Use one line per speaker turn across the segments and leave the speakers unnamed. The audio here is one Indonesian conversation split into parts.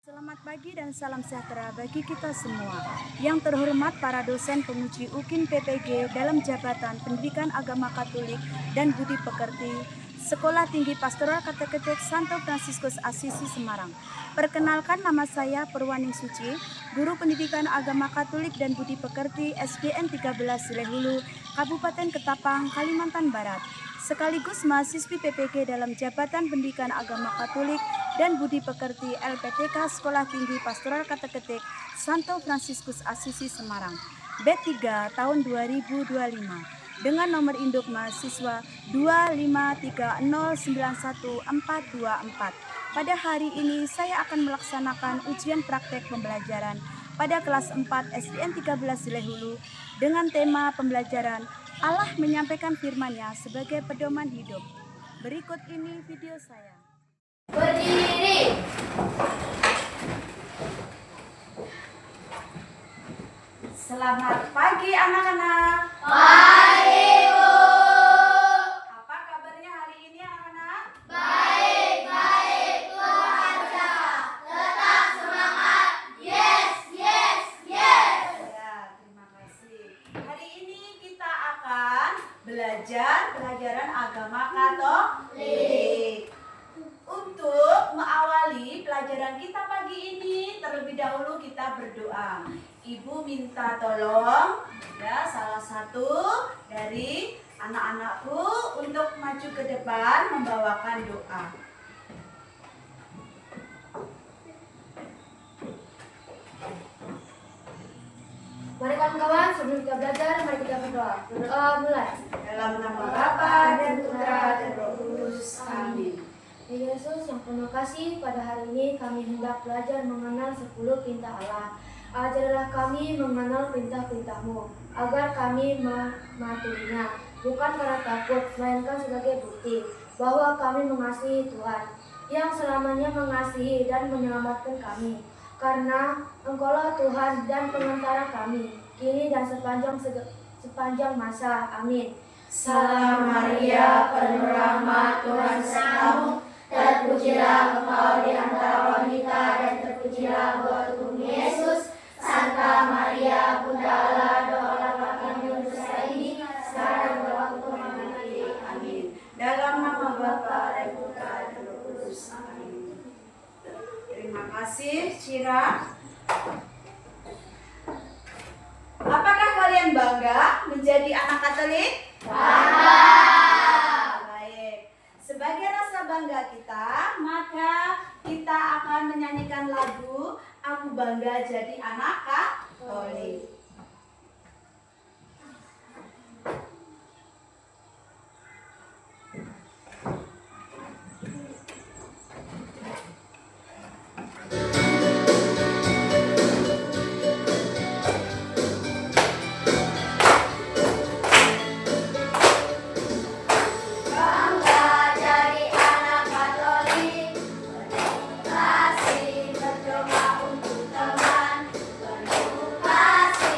Selamat pagi dan salam sejahtera bagi kita semua. Yang terhormat para dosen penguji UKIN PPG dalam jabatan Pendidikan Agama Katolik dan Budi Pekerti, Sekolah Tinggi Pastoral Kateketik Santo Fransiskus Asisi Semarang. Perkenalkan, nama saya Perwaning Suci, Guru Pendidikan Agama Katolik dan Budi Pekerti SDN 13 Silehulu, Kabupaten Ketapang, Kalimantan Barat. Sekaligus mahasiswi PPG dalam Jabatan Pendidikan Agama Katolik dan Budi Pekerti LPTK Sekolah Tinggi Pastoral Kateketik Santo Fransiskus Asisi Semarang B3 tahun 2025 dengan nomor induk mahasiswa 253091424. Pada hari ini saya akan melaksanakan ujian praktek pembelajaran pada kelas 4 SDN 13 Silehulu dengan tema pembelajaran Allah menyampaikan firman-Nya sebagai pedoman hidup. Berikut ini video saya.
Berdiri.
Selamat pagi anak-anak.
Pagi, Bu.
Apa kabarnya hari ini anak-anak?
Baik, Tuhan Yesus. Tetap semangat. Yes.
Ya, terima kasih. Hari ini kita akan belajar pelajaran agama Katolik. Untuk mengawali pelajaran kita pagi ini, terlebih dahulu kita berdoa. Ibu minta tolong ya salah satu dari anak-anakku untuk maju ke depan membawakan doa.
Mari kawan-kawan, sebelum kita belajar, mari kita berdoa. Berdoa mulai.
Dalam nama Bapa dan Putra dan Roh Kudus. Amin.
Ya Yesus, yang penuh kasih, pada hari ini kami hendak belajar mengenal 10 perintah Allah. Ajarlah kami mengenal perintah-perintah-Mu, agar kami mematuhinya, bukan karena takut, melainkan sebagai bukti bahwa kami mengasihi Tuhan, yang selamanya mengasihi dan menyelamatkan kami. Karena Engkaulah Tuhan dan pengantara kami, kini dan sepanjang masa. Amin.
Salam Maria, penuh rahmat, Tuhan sertamu.
Terpujilah Engkau di antara wanita, dan terpujilah buah tubuhmu Yesus. Santa Maria, Bunda Allah, doalah kami dosa ini, sekarang dan waktu kami mati. Amin.
Dalam nama Bapa dan Putra dan Roh Kudus. Amin. Terima kasih, Cira. Apakah kalian bangga menjadi anak Katolik?
Bangga.
Baik. Sebagai rasa bangga kita, maka kita akan menyanyikan lagu Aku Bangga Jadi Anak Katolik.
Kasih berdoa untuk teman, penuh kasih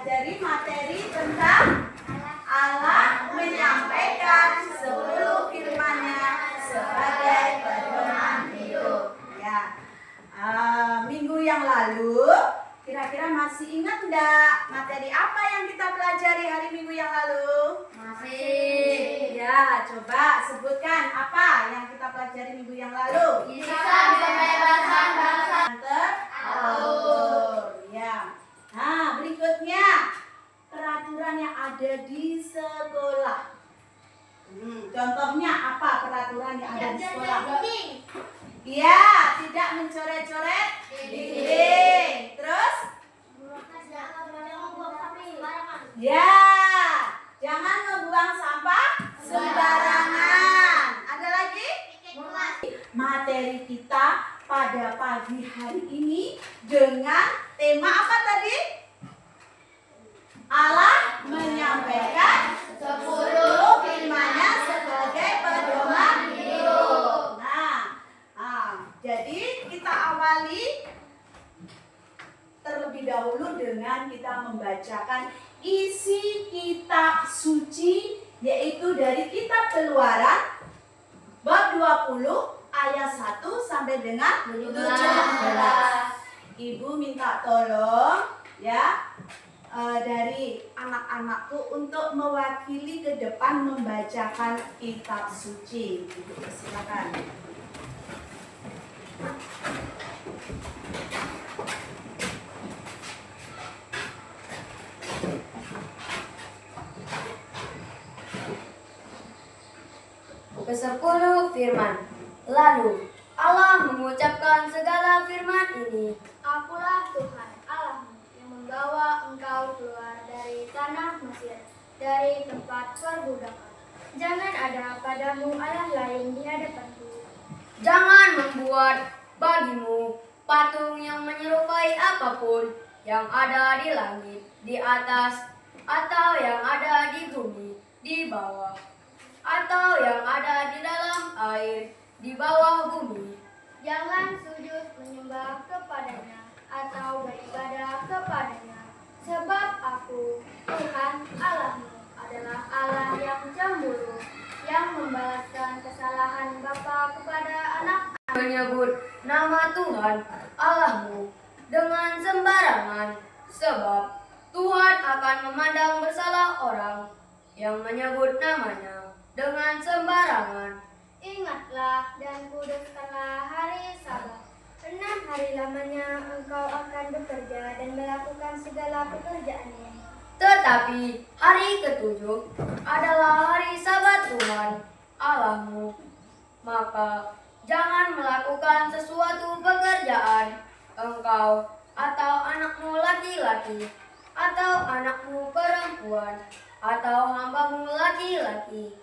pelajari materi tentang Allah menyampaikan 10 firman-Nya sebagai pedoman hidup. Ya. Minggu yang lalu, kira-kira masih ingat enggak materi apa yang kita pelajari hari Minggu yang lalu?
Masih.
Ya, coba sebutkan apa yang kita pelajari minggu yang lalu.
Kisah kebebasan bangsa
teratur. Ya. Nah, berikutnya peraturan yang ada di sekolah. Contohnya apa peraturan yang ada di sekolah? Iya, tidak mencoret-coret dinding. Terus? Ya, jangan membuang sampah sembarangan. Ada lagi? Materi kita pada pagi hari ini dengan tema apa tadi? Allah menyampaikan 10 firman-Nya sebagai pedoman hidup. Jadi kita awali terlebih dahulu dengan kita membacakan isi kitab suci, yaitu dari kitab Keluaran bab 20 ayat 1 sampai dengan 17. Ibu minta tolong ya dari anak-anakku untuk mewakili ke depan membacakan kitab suci. Ibu silakan.
Ke-10 firman. Lalu Allah mengucapkan segala firman ini. Akulah Tuhan Allahmu yang membawa engkau keluar dari tanah Mesir, dari tempat perbudakan. Jangan ada padamu Allah lain di hadapanku. Jangan membuat bagimu patung yang menyerupai apapun yang ada di langit, di atas, atau yang ada di bumi, di bawah, atau yang ada di dalam air, di bawah bumi. Jangan sujud menyembah kepadanya atau beribadah kepadanya, sebab aku, Tuhan Allahmu, adalah Allah yang cemburu, yang membalaskan kesalahan bapa kepada anak. Menyebut nama Tuhan Allahmu dengan sembarangan, sebab Tuhan akan memandang bersalah orang yang menyebut namanya dengan sembarangan. Ingatlah dan kuduskanlah hari Sabat. 6 hari lamanya engkau akan bekerja dan melakukan segala pekerjaannya. Tetapi hari ke-7 adalah hari Sabat Tuhan Allahmu. Maka jangan melakukan sesuatu pekerjaan, engkau atau anakmu laki-laki, atau anakmu perempuan, atau hambamu laki-laki,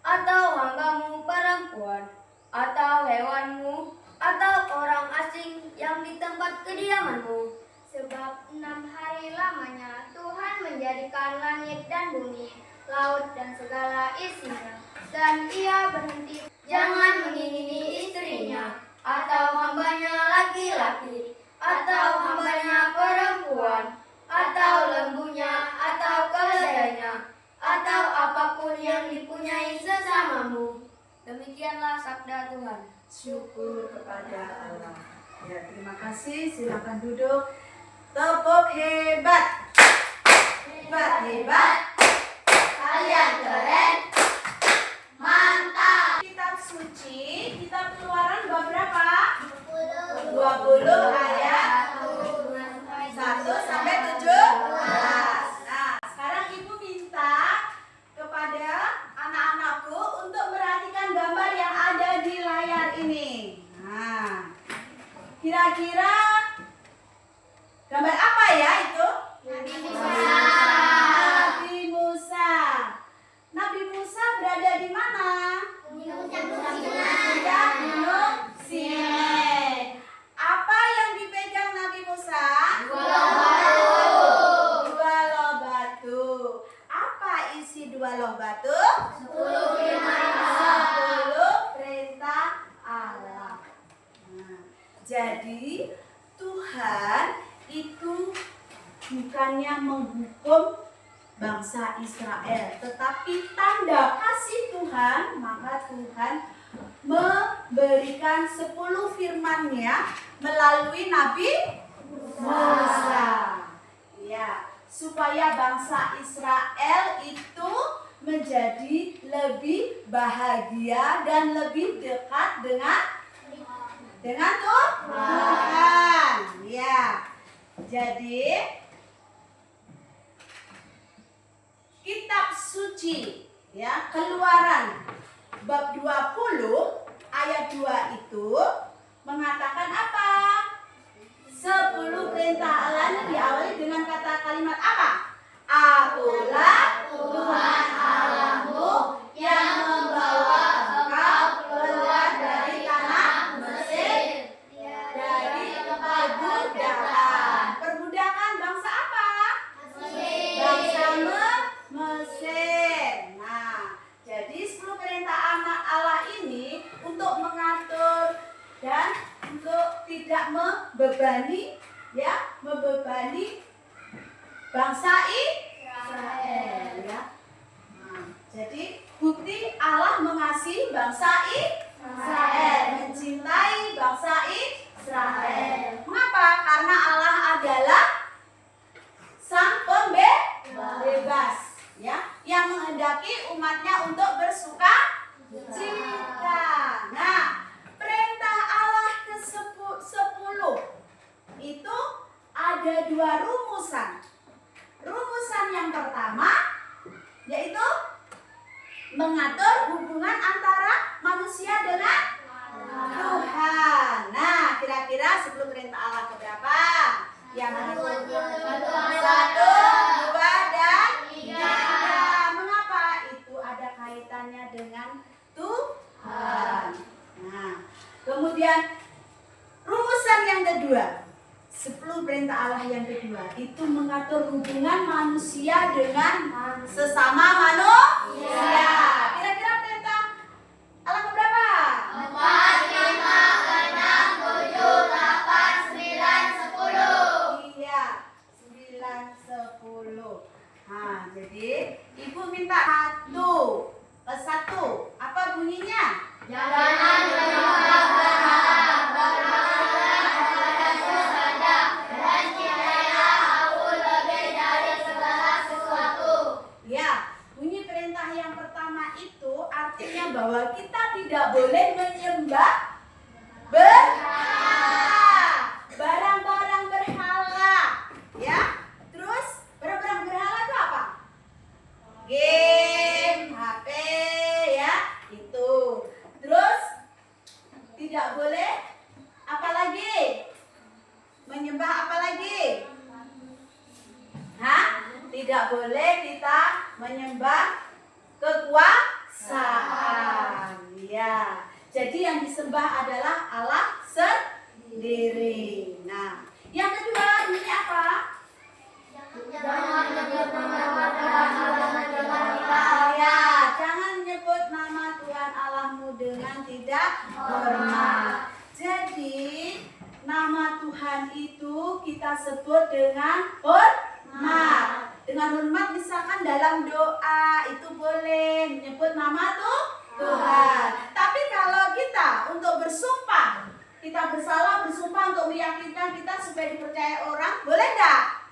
atau hambamu perempuan, atau hewanmu, atau orang asing yang di tempat kediamanmu. Sebab 6 hari lamanya Tuhan menjadikan langit dan bumi, laut dan segala isinya, dan Ia berhenti. Jangan mengingini istrinya, atau hambanya laki-laki, atau hambanya perempuan, atau lembunya, atau keledainya, atau apapun yang dipunyai sesamamu. Demikianlah sabda Tuhan.
Syukur kepada Allah. Ya, terima kasih. Silakan duduk. Tepuk hebat. Hebat, hebat. Kalian keren. Mantap. Kitab suci, kitab Keluaran bab berapa? 20 ayat 1 sampai 17. Nah, sekarang Ibu minta kepada anak-anakku untuk perhatikan gambar yang ada di layar ini. Nah, kira-kira gambar apa ya itu?
Nabi
Nabi Musa. Nabi Musa berada di mana? Di Gunung Sinai. Apa yang dipegang Nabi Musa? Dua loh batu. Apa isi 2 loh batu? 10 perintah Allah. Nah, jadi Tuhan itu bukannya menghukum bangsa Israel, tetapi tanda kasih Tuhan, maka Tuhan memberikan 10 firman-Nya melalui Nabi Musa. Ya, supaya bangsa Israel itu menjadi lebih bahagia dan lebih dekat dengan Tuhan. Ya. Jadi kitab suci ya, Keluaran bab 20 ayat 2 itu mengatakan apa? 10 perintah Allah ini diawali dengan kalimat apa? Akulah Tuhan Allahmu yang membawa engkau keluar dari tanah Mesir, dari perbudakan. Perbudakan bangsa apa? Bangsa Mesir. Nah, jadi 10 perintah anak Allah ini untuk mengatur dan untuk tidak membebani bangsa Israel ya. Nah, jadi bukti Allah mengasihi bangsa Israel, mencintai bangsa Israel. Mengapa? Karena Allah adalah Sang Pembebas ya, yang menghendaki umatnya untuk bersuka cita. Nah, perintah Allah ke-10 itu ada 2 rumusan. Rumusan yang pertama yaitu mengatur hubungan antara manusia dengan Tuhan. Nah, kira-kira 10 perintah Allah keberapa? Yang mengatur 1, 2, dan 3. Mengapa? Itu ada kaitannya dengan Tuhan. Nah, kemudian rumusan yang kedua, 10 perintah Allah yang kedua itu mengatur hubungan manusia dengan sesama manusia. Kira-kira perintah Allah keberapa? 4, 5, 6, 7, 8, 9, 10. Iya, 9, 10. Nah, jadi Ibu minta satu. Apa bunyinya? Jangan menyembah berhala. Artinya bahwa kita tidak boleh menyembah berhala, barang-barang berhala, ya. Terus barang-barang berhala itu apa? Game, HP, ya, itu. Terus tidak boleh apa lagi? Menyembah apa lagi? Hah? Tidak boleh kita menyembah kekuasaan. Ya. Jadi yang disembah adalah Allah sendiri. Nah, yang kedua ini apa? Jangan menyebut nama Tuhan. Ya, jangan menyebut nama Tuhan Allahmu dengan tidak hormat. Jadi nama Tuhan itu kita sebut dengan hormat. Dengan hormat misalkan dalam doa itu boleh menyebut nama Tuhan. Tapi kalau kita untuk bersumpah, kita bersumpah untuk meyakinkan kita supaya dipercaya orang, boleh enggak?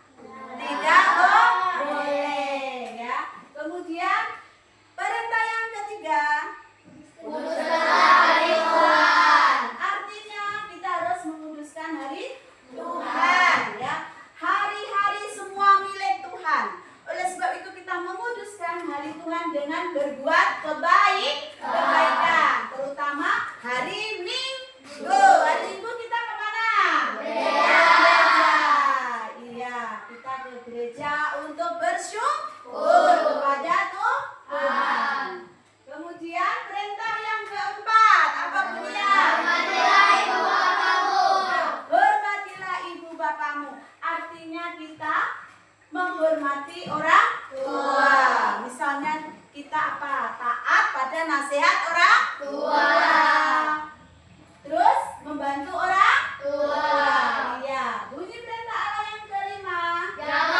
Tidak boleh ya. Kemudian perintah yang ketiga, kuduskan hari Tuhan. Artinya kita harus menguduskan hari Tuhan ya. Hari-hari semua milik Tuhan. Oleh sebab itu kita menguduskan hari Tuhan dengan berbuat kebaikan, terutama hari Minggu. Hari Minggu kita kemana? Gereja. Iya, kita ke gereja untuk bersyukur kepada Tuhan. Kemudian perintah yang keempat, apa bunyinya? Hormatilah ibu bapamu. Hormatilah ibu bapamu. Artinya kita menghormati orang tua. Misalnya kita apa? Taat pada nasihat orang tua. Terus membantu orang tua. Iya. Bunyi perintah Allah yang kelima. Jangan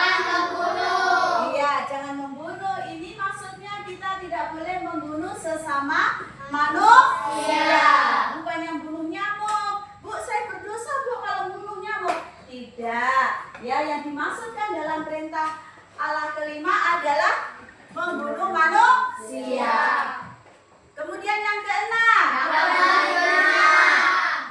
manusia. Bukan yang bunuh nyamuk. Bu, saya berdosa Bu kalau bunuh nyamuk. Tidak. Ya, yang dimaksudkan dalam perintah Allah kelima adalah membunuh manusia. Kemudian yang keenam.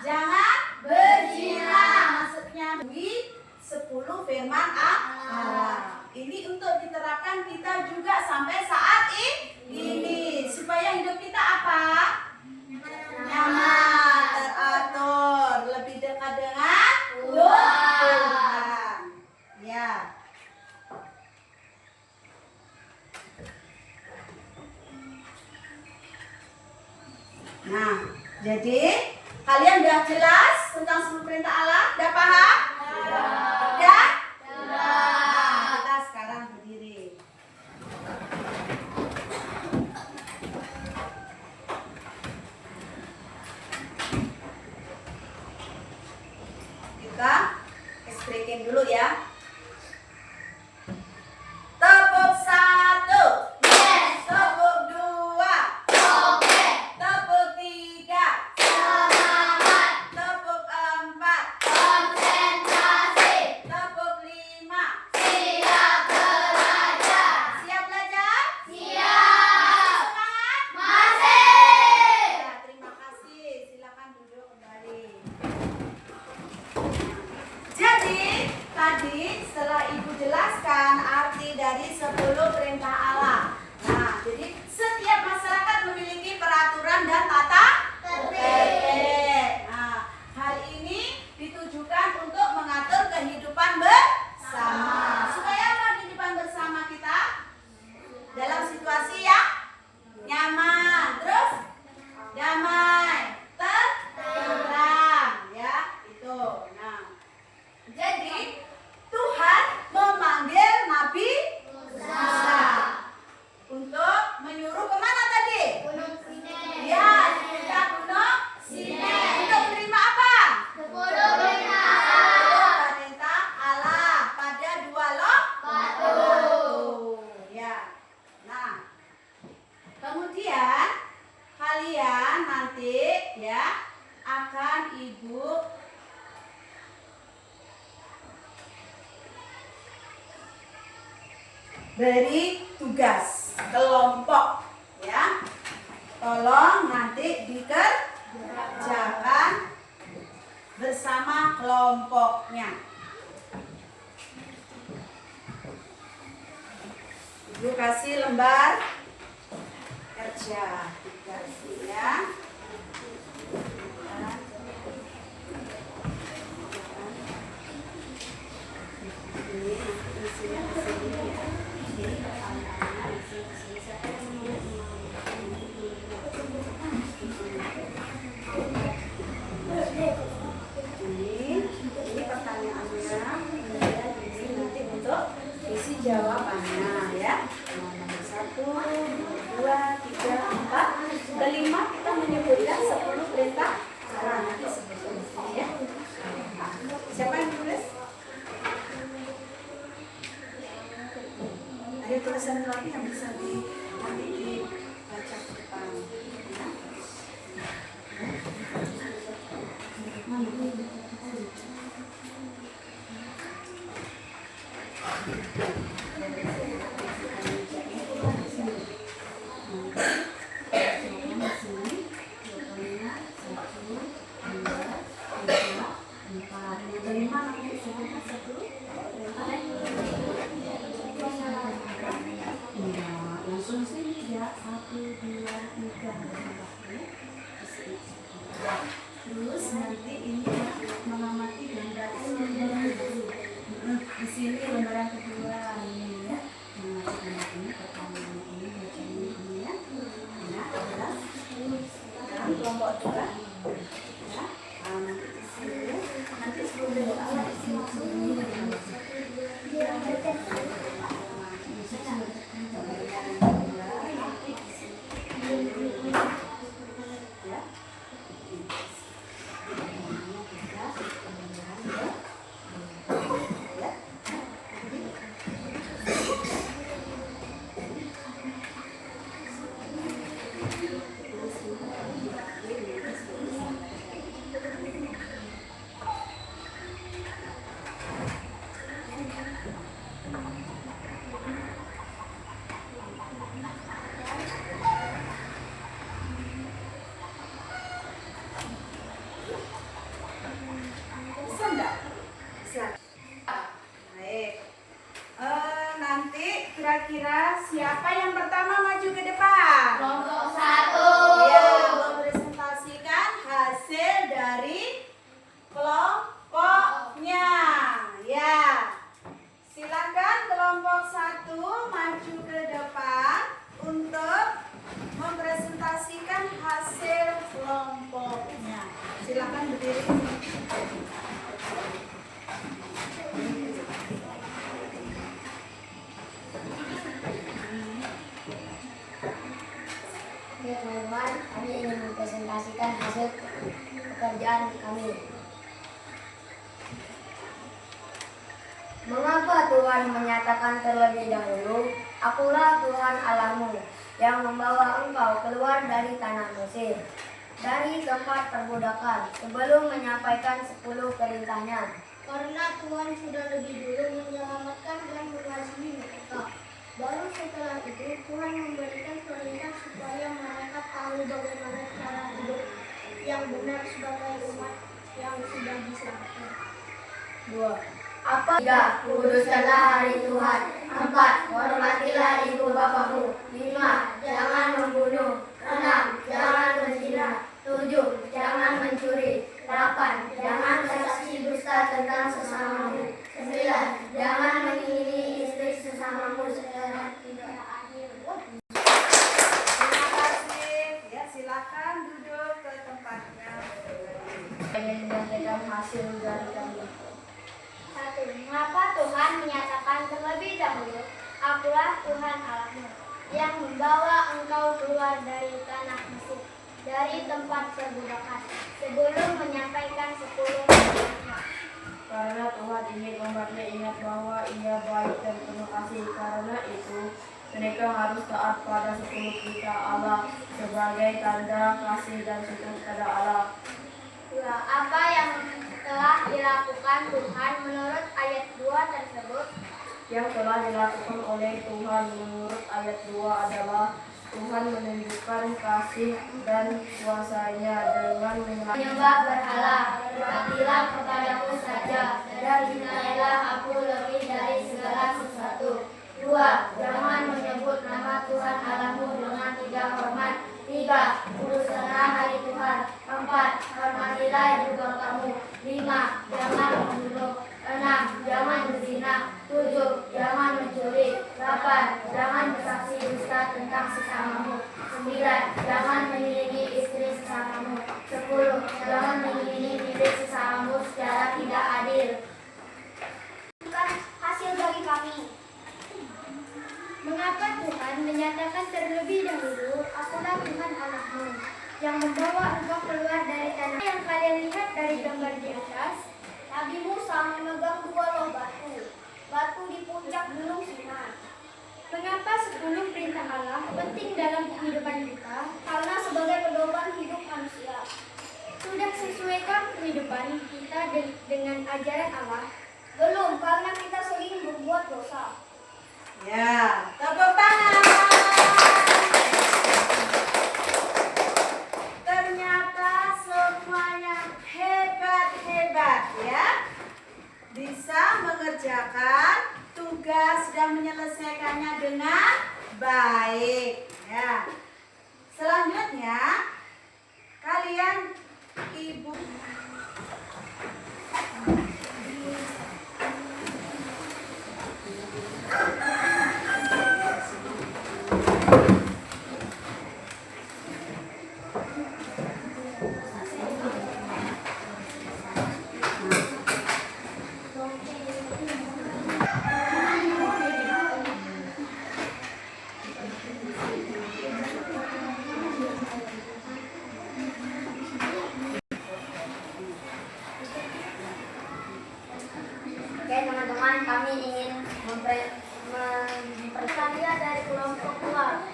Jangan berzina. Maksudnya di 10 firman Allah. Ini untuk diterapkan kita juga sampai saat ini. Supaya hidup kita apa? Nyaman, teratur, lebih dekat dengan Tuhan. Ya. Nah, jadi kalian udah jelas tentang 10 perintah Allah? Udah paham? Udah? Nah, kita sekarang berdiri. Kita breaking dulu ya. Tepuk 1.
Yes.
Tepuk 2.
Oke.
Tepuk 3.
Semangat.
Tepuk 4.
Konsentrasi.
Tepuk 5.
Siap belajar.
Siap belajar?
Siap.
Semangat?
Masih.
Ya, terima kasih. Silakan duduk kembali. Jadi, tadi setelah Ibu jelaskan arti dari 10 perintah Allah. Nah, jadi setiap masyarakat memiliki peraturan dan tata tertib. Nah, hal ini ditujukan untuk mengatur kehidupan bersama. Supaya apa kehidupan bersama kita? Dalam situasi yang nyaman, terus damai, tentram, ya itu. Nah, jadi Tuhan memanggil Nabi Musa untuk menyuruh kemana tadi?
Gunung Sinai.
Ya, kita Gunung Sinai. Untuk menerima apa?
10 perintah Allah.
Perintah Allah pada 2 loh
Batu.
ya. Nah, kemudian kalian nanti ya akan Ibu beri tugas kelompok ya. Tolong nanti dikerjakan bersama kelompoknya. Ibu kasih lembar kerja, dikasih ya. Ini isinya ke sini ya. Ini anak-anak isi ke sini. Siapa yang menulis? Ini pertanyaannya, kemudian ini nanti untuk isi jawabannya ya. Nomor 1, 2, 3, 4, kelima kita menyebutkan 10 perintah. Nah, nanti sebutkan di sini ya. Siapa yang menulis? Ada tulisan lagi yang bisa nanti dibaca ke depan. Ya. Langsung sini ya, 1, 2, 3, 4. Terus nanti ini ya, mengamati gambar di sini lembaran kedua ini ya, mengamati ini pertanyaan ini bacaan ini ya. Nah, adalah dalam kelompok 2 ya. Nanti di sini nanti sebelum Allah di sini kira-kira siapa yang pertama maju ke depan?
Kelompok 1.
Ya, mempresentasikan hasil dari kelompoknya. Ya, silakan kelompok 1 maju ke depan untuk mempresentasikan hasil kelompoknya. Silakan berdiri.
Ya teman-teman, kami ingin mempresentasikan hasil pekerjaan kami. Mengapa Tuhan menyatakan terlebih dahulu, Akulah Tuhan Allahmu, yang membawa engkau keluar dari tanah Mesir, dari tempat perbudakan, sebelum menyampaikan 10 perintahnya. Karena Tuhan sudah lebih dulu menyelamatkan dan mengasihi mereka. Baru setelah itu Tuhan memberikan perintah supaya mereka tahu bagaimana cara hidup yang benar sebagai umat yang sudah diselamatkan. 2. Apa? 3. Kuduskanlah hari Tuhan. 4. Hormatilah ibu bapamu. 5. Jangan membunuh. 6. Jangan berzina. 7. Jangan mencuri. 8. Jangan bersaksi dusta tentang sesamamu. 9. Jangan mengingini istri sesamamu secara tidak adil.
Terima kasih. Ya, silakan duduk ke tempatnya.
Menyampaikan hasil dari kami. 1. Mengapa Tuhan menyatakan terlebih dahulu, Akulah Tuhan Allahmu, yang membawa engkau keluar dari tanah Mesir, dari tempat perbudakan, sebelum menyampaikan 10 perintah.
Karena Tuhan ingin umatnya ingat bahwa Ia baik dan penuh kasih. Karena itu mereka harus taat pada 10 perintah Allah sebagai tanda kasih dan syukur kepada Allah.
2. Apa yang telah dilakukan Tuhan menurut ayat 2 tersebut?
Yang telah dilakukan oleh Tuhan menurut ayat 2 adalah Tuhan menunjukkan kasih dan kuasa-Nya dengan
Menyembah berhala, berbaktilah kepadaku saja, dan cintailah aku lebih dari segala sesuatu. 2. Jangan menyebut nama Tuhan Allahmu dengan tidak hormat. 3. Kuduskanlah hari Tuhan. 4. Hormatilah ibu bapamu. 5. Jangan membunuh. 6. Jangan berzina. 7. Jangan mencuri. 8. Jangan bersaksi dusta tentang sesamamu. 9. Jangan mengiringi istri sesamamu. 10. Jangan mengiringi milik sesamamu secara tidak adil. Hasil dari kami. Mengapa Tuhan menyatakan terlebih dahulu, Akulah Tuhan Allahmu, yang membawa engkau keluar dari tanah. Yang kalian lihat dari gambar di atas, Nabi Musa memegang 2 loh batu, batu di puncak gunung Sinai. Mengapa 10 perintah Allah penting dalam kehidupan kita? Karena sebagai pedoman hidup manusia. Sudah sesuaikan kehidupan kita dengan ajaran Allah? Belum, karena kita sering berbuat dosa.
Ya, tepuk tangan. Ternyata semuanya hebat-hebat ya. Bisa mengerjakan tugas dan menyelesaikannya dengan baik ya. Selanjutnya kalian ibu
Oke teman-teman, kami ingin memperkenalkan dari kelompok 2.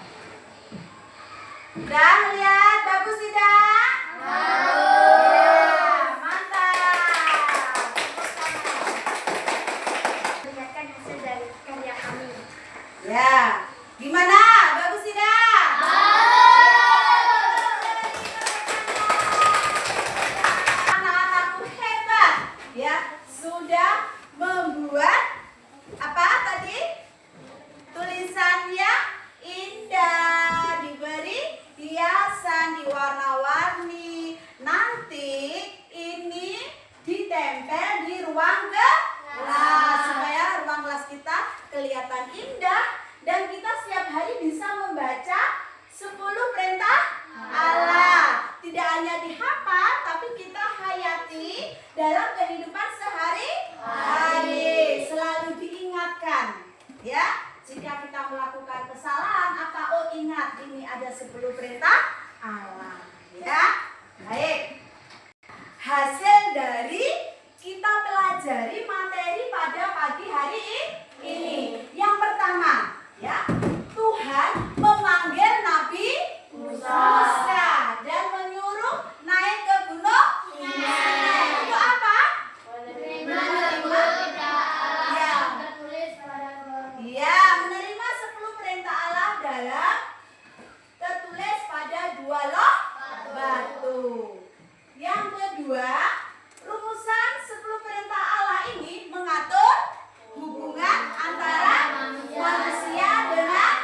udah lihat bagus tidak? Ya, mantap.
Lihatkan hasil dari karya kami.
Ya, gimana? Bagus tidak? Anak-anakku hebat ya, sudah membuat apa tadi? Tulisannya yang indah dan kita setiap hari bisa membaca 10 perintah Allah. Tidak hanya dihafal tapi kita hayati dalam kehidupan sehari-hari. Selalu diingatkan ya. Jika kita melakukan kesalahan, ingat ini ada 10 perintah Allah ya. Baik. Hasil dari kita pelajari materi pada pagi hari ini. Yang pertama, ya, Tuhan memanggil Nabi Musa dan menyuruh naik ke gunung Sinai. Untuk apa? Ya, menerima 10 perintah Allah dalam tertulis pada 2 loh batu. Yang kedua, rumusan 10 perintah Allah ini mengatur hubungan antara manusia dengan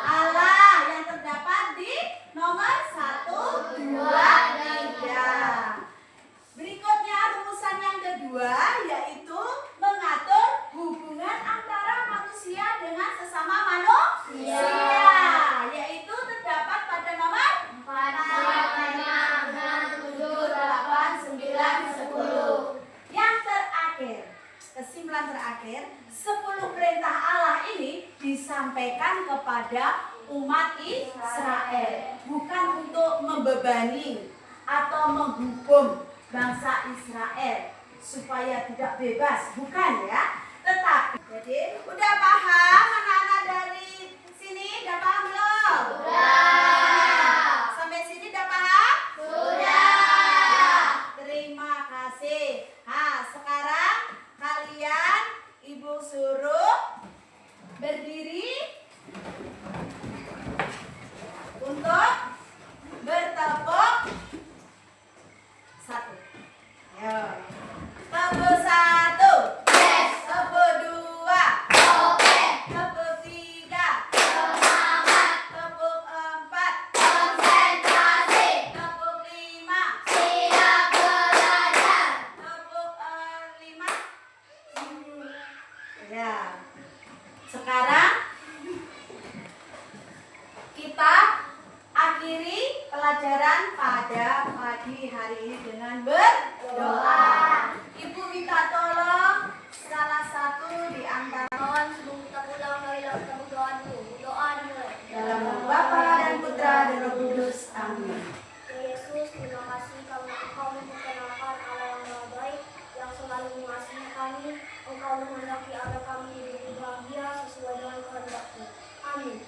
Allah yang terdapat di nomor 1, 2, 3. Berikutnya rumusan yang kedua yaitu mengatur hubungan antara manusia dengan sesama manusia, yaitu terdapat pada nomor 10. Yang terakhir, kesimpulan terakhir, 10 perintah Allah ini disampaikan kepada umat Israel, bukan untuk membebani atau menghukum bangsa Israel supaya tidak bebas, bukan ya. Tetapi, jadi udah paham anak-anak dari sini? Udah paham belum? Sudah. Sampai sini udah paham? Sudah. Terima kasih. Nah, sekarang kalian Ibu suruh berdiri untuk bertepuk satu. Ayo. Tepuk 1. Yes. Tepuk 2. Oke. Tepuk 3. Semangat. Tepuk 4. Konsentrasi. Tepuk 5. Siap belajar. Tepuk 5. Ya. Sekarang kita akhiri pelajaran pada pagi hari ini dengan berdoa. Ibu minta tolong salah satu di antara
Kawan, sebelum kita pulang, marilah kita berdoa dulu. Berdoa dimulai.
dalam nama Bapa dan Putra dan Roh Kudus. Amin.
Ya Yesus, terima kasih karena Engkau memperkenalkan Allah yang Maha Baik, yang selalu mengasihi kami. Engkau menghendaki agar kami hidup bahagia sesuai dengan kehendak-Mu. Amin.